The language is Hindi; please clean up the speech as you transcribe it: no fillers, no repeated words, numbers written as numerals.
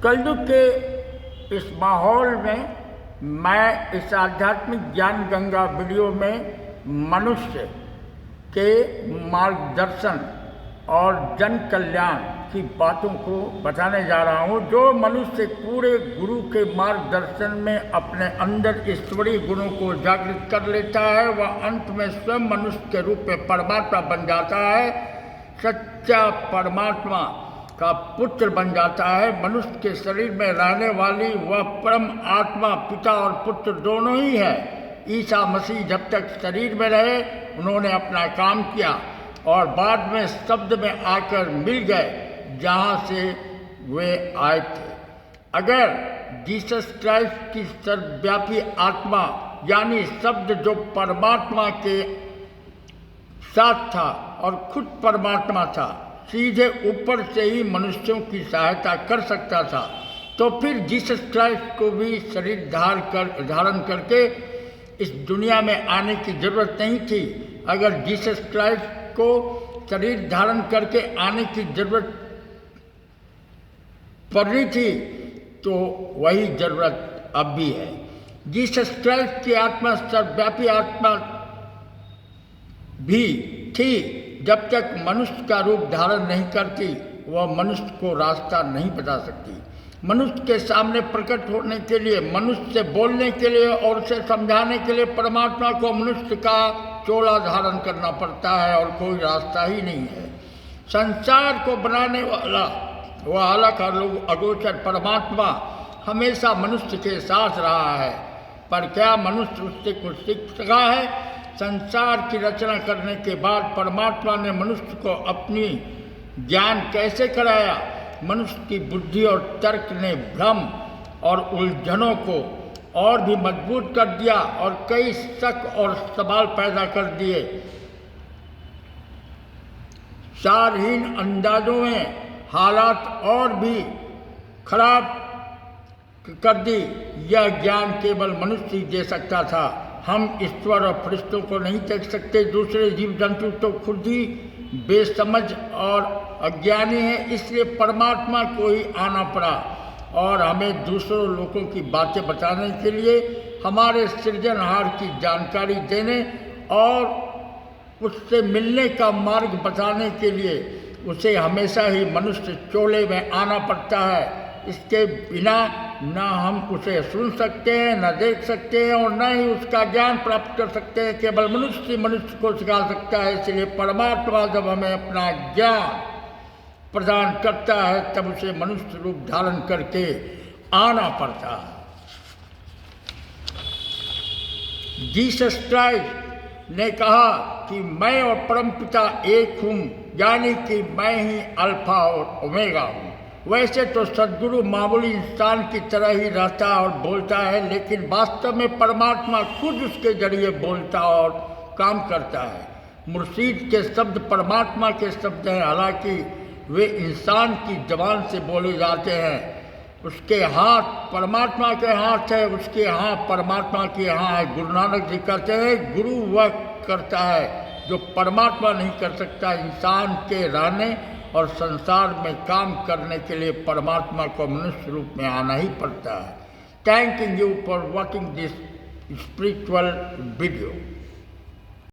कलयुग के इस माहौल में मैं इस आध्यात्मिक ज्ञान गंगा वीडियो में मनुष्य के मार्गदर्शन और जन कल्याण की बातों को बताने जा रहा हूँ। जो मनुष्य पूरे गुरु के मार्गदर्शन में अपने अंदर ईश्वरीय गुणों को जागृत कर लेता है, वह अंत में स्वयं मनुष्य के रूप में परमात्मा बन जाता है, सच्चा परमात्मा का पुत्र बन जाता है। मनुष्य के शरीर में रहने वाली वह परम आत्मा पिता और पुत्र दोनों ही है। ईसा मसीह जब तक शरीर में रहे उन्होंने अपना काम किया और बाद में शब्द में आकर मिल गए जहाँ से वे आए थे। अगर जीसस क्राइस्ट की सर्वव्यापी आत्मा यानी शब्द जो परमात्मा के साथ था और खुद परमात्मा था, सीधे ऊपर से ही मनुष्यों की सहायता कर सकता था, तो फिर जीसस क्राइस्ट को भी शरीर धारण करके इस दुनिया में आने की ज़रूरत नहीं थी। अगर जीसस क्राइस्ट को शरीर धारण करके आने की ज़रूरत पड़ रही थी तो वही ज़रूरत अब भी है। जीसस क्राइस्ट की आत्मा सर्वव्यापी आत्मा भी थी। जब तक मनुष्य का रूप धारण नहीं करती वह मनुष्य को रास्ता नहीं बता सकती। मनुष्य के सामने प्रकट होने के लिए, मनुष्य से बोलने के लिए और उसे समझाने के लिए परमात्मा को मनुष्य का चोला धारण करना पड़ता है और कोई रास्ता ही नहीं है। संसार को बनाने वाला वह अलग अगोचर परमात्मा हमेशा मनुष्य के साथ रहा है, पर क्या मनुष्य उससे कुछ सीख सका है? संसार की रचना करने के बाद परमात्मा ने मनुष्य को अपनी ज्ञान कैसे कराया? मनुष्य की बुद्धि और तर्क ने भ्रम और उलझनों को और भी मजबूत कर दिया और कई शक और सवाल पैदा कर दिए। सारहीन अंदाजों में हालात और भी खराब कर दी। यह ज्ञान केवल मनुष्य ही दे सकता था। हम ईश्वर और फरिश्तों को नहीं देख सकते। दूसरे जीव जंतु तो खुद ही बेसमझ और अज्ञानी है, इसलिए परमात्मा को ही आना पड़ा और हमें दूसरों लोगों की बातें बताने के लिए, हमारे सृजनहार की जानकारी देने और उससे मिलने का मार्ग बताने के लिए उसे हमेशा ही मनुष्य चोले में आना पड़ता है। इसके बिना न हम उसे सुन सकते हैं, न देख सकते हैं और न ही उसका ज्ञान प्राप्त कर सकते हैं। केवल मनुष्य मनुष्य को सिखा सकता है। इसलिए परमात्मा जब हमें अपना ज्ञान प्रदान करता है तब उसे मनुष्य रूप धारण करके आना पड़ता है। जीसस क्राइस्ट ने कहा कि मैं और परमपिता एक हूँ, यानी कि मैं ही अल्फा और ओमेगा हूँ। वैसे तो सद्गुरु मामूली इंसान की तरह ही रहता और बोलता है, लेकिन वास्तव में परमात्मा खुद उसके जरिए बोलता और काम करता है। मुर्शीद के शब्द परमात्मा के शब्द हैं, हालांकि वे इंसान की ज़बान से बोले जाते हैं। उसके हाथ परमात्मा के हाथ है, उसके हाथ परमात्मा के हाथ है। गुरु नानक जी कहते हैं, गुरु वह करता है जो परमात्मा नहीं कर सकता। इंसान के रहने और संसार में काम करने के लिए परमात्मा को मनुष्य रूप में आना ही पड़ता है। Thank you for watching this spiritual video.